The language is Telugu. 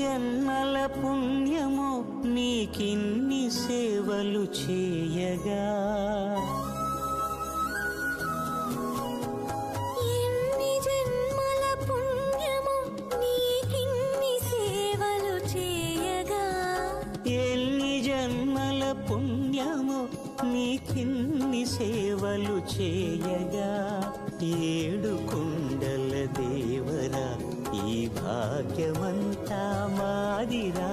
జన్మల పుణ్యమో నీకిన్ని సేవలు చేయగా, ఎన్ని జన్మల పుణ్యమో నీకిన్ని సేవలు చేయగా, ఎన్ని జన్మల పుణ్యమో నీకిన్ని సేవలు చేయగా, ఏడు కుండల దేవరా ఈ భాగ్యమంతా మాదిరా.